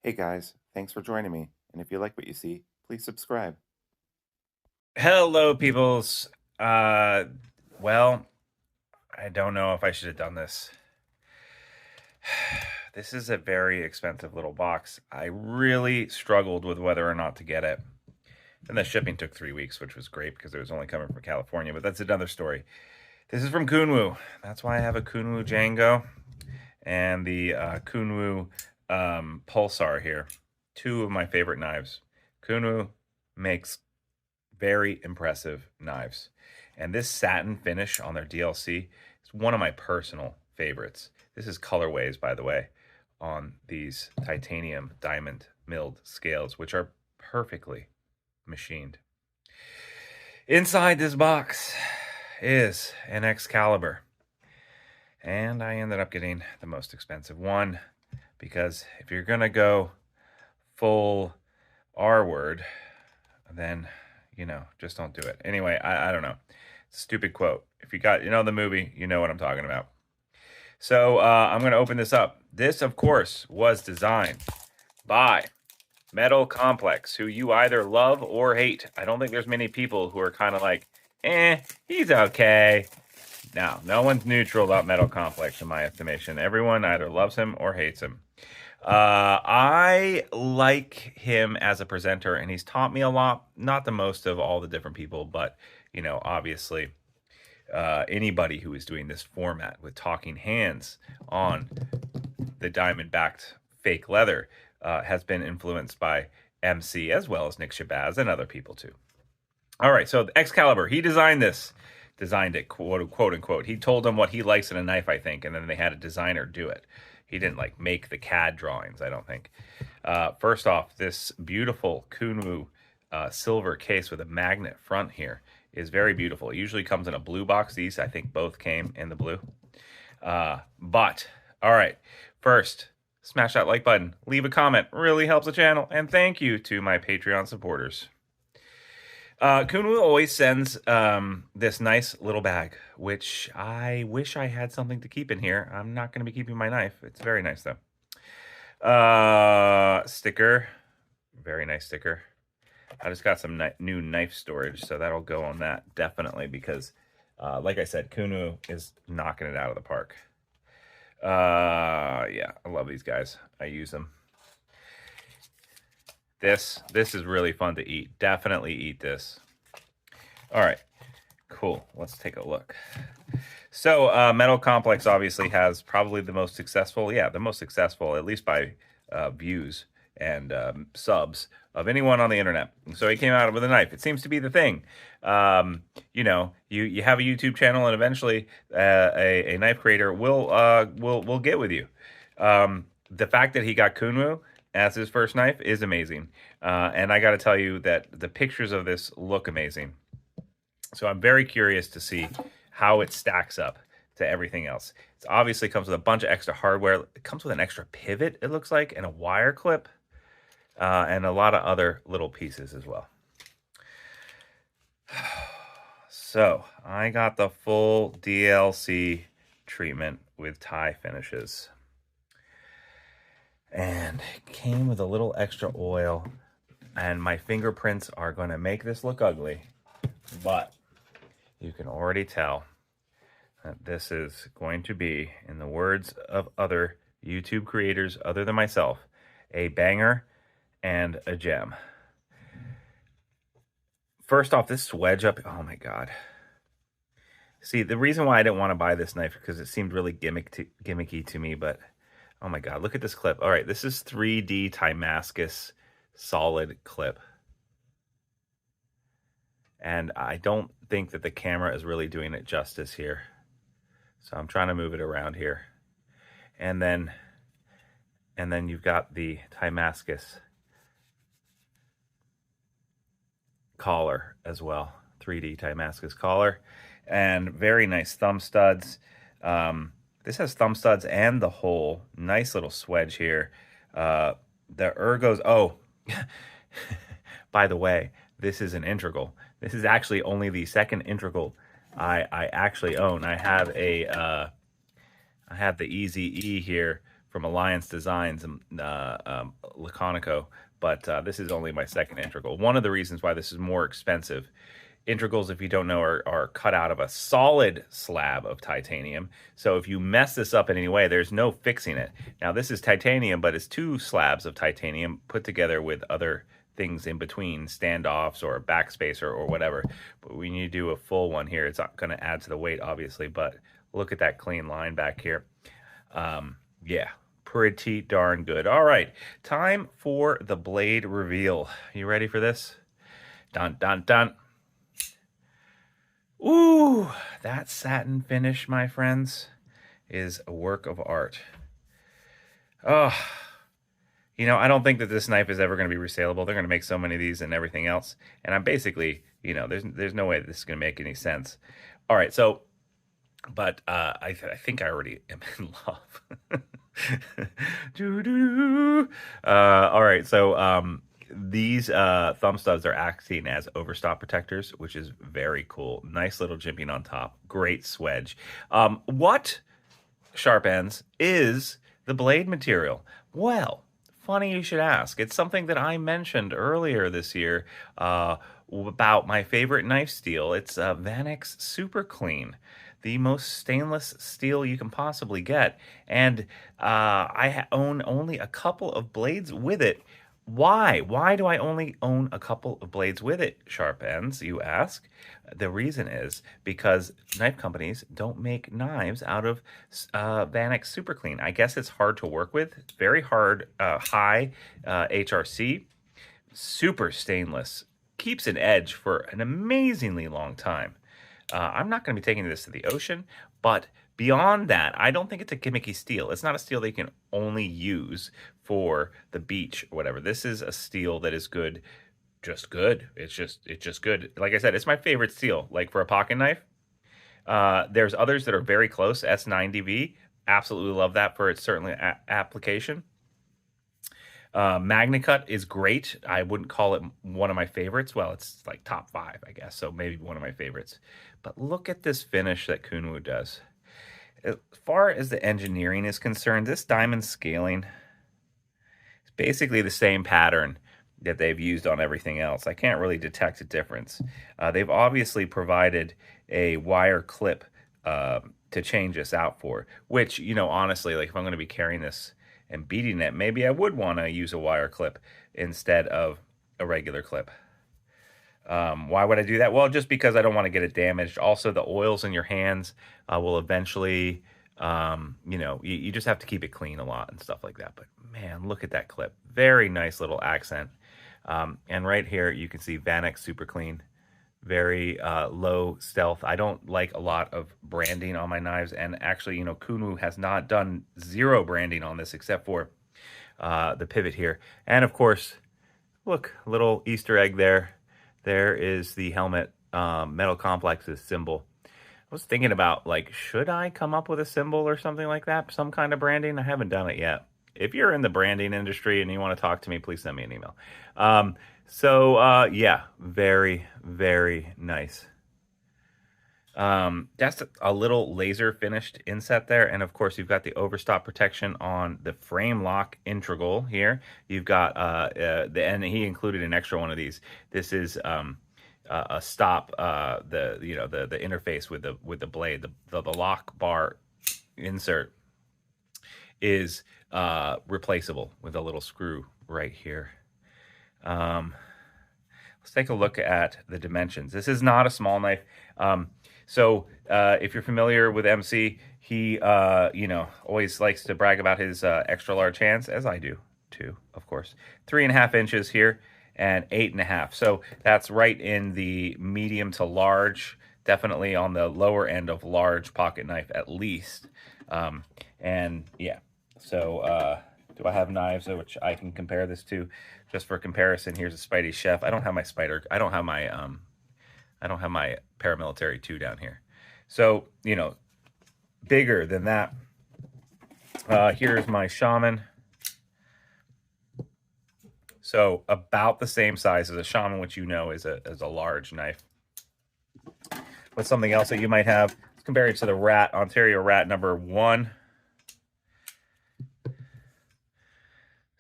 Hey guys, thanks for joining me. And if you like what you see, please subscribe. Hello, peoples. Uh, well, I don't know if I should have done this. This is a very expensive little box. I really struggled with whether or not to get it. And the shipping took 3 weeks, which was great because it was only coming from California, but that's another story. This is from Kunwu. That's why I have a Kunwu Django and the Kunwu Pulsar here. Two of my favorite knives. Kunwu makes very impressive knives. And this satin finish on their DLC is one of my personal favorites. This is colorways, by the way, on these titanium diamond milled scales, which are perfectly machined. Inside this box is an Excalibur. And I ended up getting the most expensive one because if you're going to go full R word, then just don't do it. Anyway, I don't know. Stupid quote. If you know the movie, you know what I'm talking about. So I'm going to open this up. This, of course, was designed by Metal Complex, who you either love or hate. I don't think there's many people who are kind of like, he's okay. No one's neutral about Metal Complex in my estimation. Everyone either loves him or hates him. I like him as a presenter, and he's taught me a lot. Not the most of all the different people, but obviously, anybody who is doing this format with talking hands on the diamond-backed fake leather has been influenced by MC as well as Nick Shabazz and other people too. All right, so Excalibur, he designed it, quote unquote. He told them what he likes in a knife, I think, and then they had a designer do it. He didn't make the CAD drawings, I don't think. First off, this beautiful Kunwu silver case with a magnet front here is very beautiful. It usually comes in a blue box. These, I think, both came in the blue. But, all right, first, smash that like button. Leave a comment. Really helps the channel. And thank you to my Patreon supporters. Kunwu always sends this nice little bag, which I wish I had something to keep in here. I'm not going to be keeping my knife. It's very nice, though. Sticker. Very nice sticker. I just got some new knife storage, so that'll go on that, definitely, because, like I said, Kunwu is knocking it out of the park. Yeah, I love these guys. I use them. This is really fun to eat. Definitely eat this. All right, cool. Let's take a look. So Metal Complex obviously has probably the most successful, at least by views and subs of anyone on the internet. So he came out with a knife. It seems to be the thing. You have a YouTube channel, and eventually a knife creator will get with you. The fact that he got Kunwu as his first knife is amazing. And I got to tell you that the pictures of this look amazing. So I'm very curious to see how it stacks up to everything else. It obviously comes with a bunch of extra hardware. It comes with an extra pivot, it looks like, and a wire clip, and a lot of other little pieces as well. So I got the full DLC treatment with tie finishes. And it came with a little extra oil, and my fingerprints are going to make this look ugly, but you can already tell that this is going to be, in the words of other YouTube creators other than myself, a banger and a gem. First off, this swedge up, oh my God. See, the reason why I didn't want to buy this knife is because it seemed really gimmicky to me, but oh my God, look at this clip. All right, this is 3D Damascus solid clip. And I don't think that the camera is really doing it justice here. So I'm trying to move it around here. And then you've got the Damascus collar as well. 3D Damascus collar. And very nice thumb studs. This has thumb studs and the hole. Nice little swedge here. The ergos. Oh, by the way, this is an integral. This is actually only the second integral I actually own. I have the Easy E here from Alliance Designs and Laconico, but this is only my second integral. One of the reasons why this is more expensive, integrals, if you don't know, are cut out of a solid slab of titanium. So if you mess this up in any way, there's no fixing it. Now this is titanium, but it's 2 slabs of titanium put together with other things in between, standoffs or a backspacer or whatever. But we need to do a full one here. It's not going to add to the weight, obviously, but look at that clean line back here. Yeah, pretty darn good. All right, time for the blade reveal. You ready for this? Dun, dun, dun. Ooh, that satin finish, my friends, is a work of art. Oh, you know, I don't think that this knife is ever going to be resaleable. They're going to make so many of these and everything else. And I'm basically, you know, there's no way this is going to make any sense. All right, so, but I think I already am in love. All right, so these thumb studs are acting as overstop protectors, which is very cool. Nice little jimping on top. Great swedge. What, sharp ends, is the blade material? Well, funny you should ask. It's something that I mentioned earlier this year about my favorite knife steel. It's Vanex Super Clean, the most stainless steel you can possibly get. And I own only a couple of blades with it. Why? Why do I only own a couple of blades with it, sharp ends, you ask? The reason is because knife companies don't make knives out of Vanex Super Clean. I guess it's hard to work with. It's very hard, high HRC, super stainless, keeps an edge for an amazingly long time. I'm not going to be taking this to the ocean, but beyond that, I don't think it's a gimmicky steel. It's not a steel that you can only use for the beach or whatever. This is a steel that is good, just good. It's just good. Like I said, it's my favorite steel. Like for a pocket knife, there's others that are very close. S90V, absolutely love that for its certainly application. MagnaCut is great. I wouldn't call it one of my favorites. Well, it's like top 5, I guess, so maybe one of my favorites. But look at this finish that Kunwu does. As far as the engineering is concerned, this diamond scaling is basically the same pattern that they've used on everything else. I can't really detect a difference. They've obviously provided a wire clip to change this out for, which, you know, honestly, like if I'm going to be carrying this and beating it, maybe I would want to use a wire clip instead of a regular clip. Why would I do that? Well, just because I don't want to get it damaged. Also, the oils in your hands will eventually, you know, you just have to keep it clean a lot and stuff like that. But man, look at that clip. Very nice little accent. And right here, you can see Vanex Super Clean. Very low stealth. I don't like a lot of branding on my knives, and actually, you know, Kunwu has not done 0 branding on this except for the pivot here. And of course, look, a little Easter egg there. There is the helmet Metal Complex's symbol. I was thinking about, like, should I come up with a symbol or something like that? Some kind of branding? I haven't done it yet. If you're in the branding industry and you want to talk to me, please send me an email. Yeah, very, very nice. That's a little laser finished inset there. And of course, you've got the overstop protection on the frame lock integral here. You've got, and he included an extra one of these. This is a stop, the interface with the blade, the lock bar insert is replaceable with a little screw right here. Let's take a look at the dimensions. This is not a small knife. So if you're familiar with MC, he you know, always likes to brag about his extra large hands, as I do too, of course. 3.5 inches here and 8.5. So that's right in the medium to large, definitely on the lower end of large pocket knife at least. And yeah, so do I have knives which I can compare this to? Just for comparison, here's a Spidey Chef. I don't have my Spider. I don't have my paramilitary 2 down here. So, you know, bigger than that. Here's my Shaman. So about the same size as a Shaman, which you know is a large knife. But something else that you might have, let's compare it to the Rat, Ontario Rat number 1.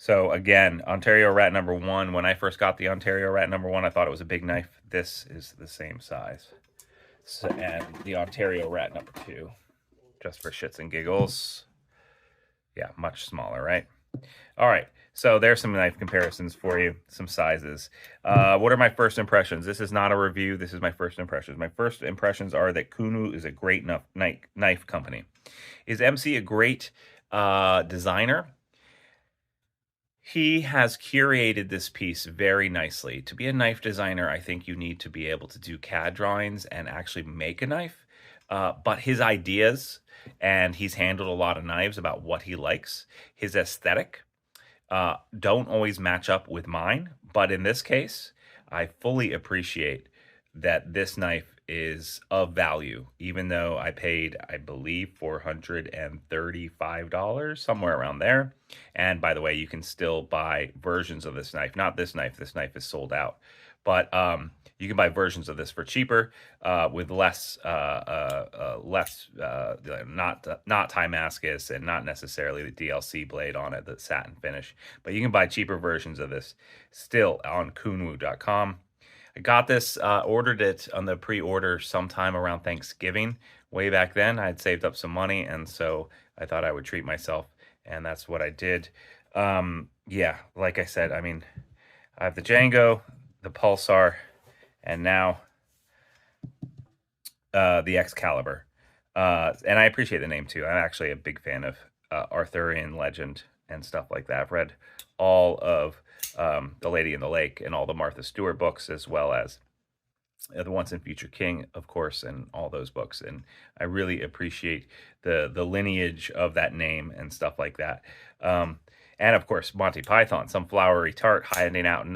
So again, Ontario Rat number 1. When I first got the Ontario Rat number 1, I thought it was a big knife. This is the same size. So, and the Ontario Rat number 2, just for shits and giggles. Yeah, much smaller, right? All right, so there's some knife comparisons for you, some sizes. What are my first impressions? This is not a review. This is my first impressions. My first impressions are that Kunwu is a great knife company. Is MC a great designer? He has curated this piece very nicely. To be a knife designer, I think you need to be able to do CAD drawings and actually make a knife. But his ideas, and he's handled a lot of knives about what he likes, his aesthetic, don't always match up with mine. But in this case, I fully appreciate that this knife is of value, even though I paid, I believe, $435, somewhere around there. And by the way, you can still buy versions of this knife. Not this knife. This knife is sold out. But you can buy versions of this for cheaper, with not Timascus and not necessarily the DLC blade on it, the satin finish. But you can buy cheaper versions of this still on Kunwu.com. I got this, ordered it on the pre-order sometime around Thanksgiving. Way back then, I had saved up some money, and so I thought I would treat myself, and that's what I did. Yeah, like I said, I mean, I have the Django, the Pulsar, and now the Excalibur. And I appreciate the name too. I'm actually a big fan of Arthurian legend and stuff like that. I've read all of The Lady in the Lake and all the Martha Stewart books, as well as The Once and Future King, of course, and all those books. And I really appreciate the lineage of that name and stuff like that. And of course, Monty Python, some flowery tart handing out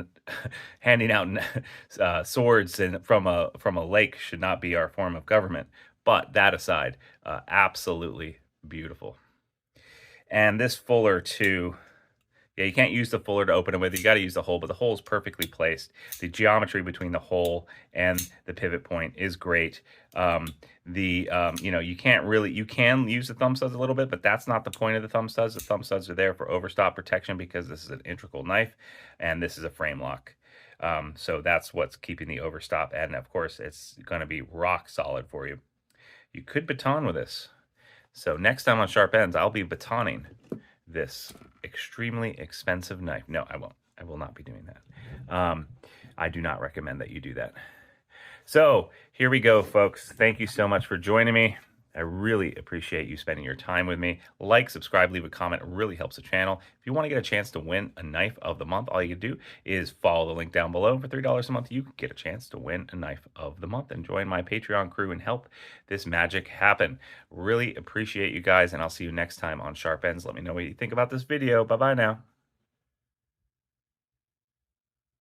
swords from a lake should not be our form of government. But that aside, absolutely beautiful. And this fuller too. Yeah, you can't use the fuller to open it with. You got to use the hole, but the hole is perfectly placed. The geometry between the hole and the pivot point is great. You know, you can use the thumb studs a little bit, but that's not the point of the thumb studs. The thumb studs are there for overstop protection because this is an integral knife and this is a frame lock. So that's what's keeping the overstop. And of course, it's going to be rock solid for you. You could baton with this. So next time on Sharp Ends, I'll be batoning this extremely expensive knife. No, I won't. I will not be doing that. I do not recommend that you do that. So here we go, folks. Thank you so much for joining me. I really appreciate you spending your time with me. Like, subscribe, leave a comment. It really helps the channel. If you want to get a chance to win a knife of the month, all you can do is follow the link down below. For $3 a month, you can get a chance to win a knife of the month and join my Patreon crew and help this magic happen. Really appreciate you guys, and I'll see you next time on Sharp Ends. Let me know what you think about this video. Bye-bye now.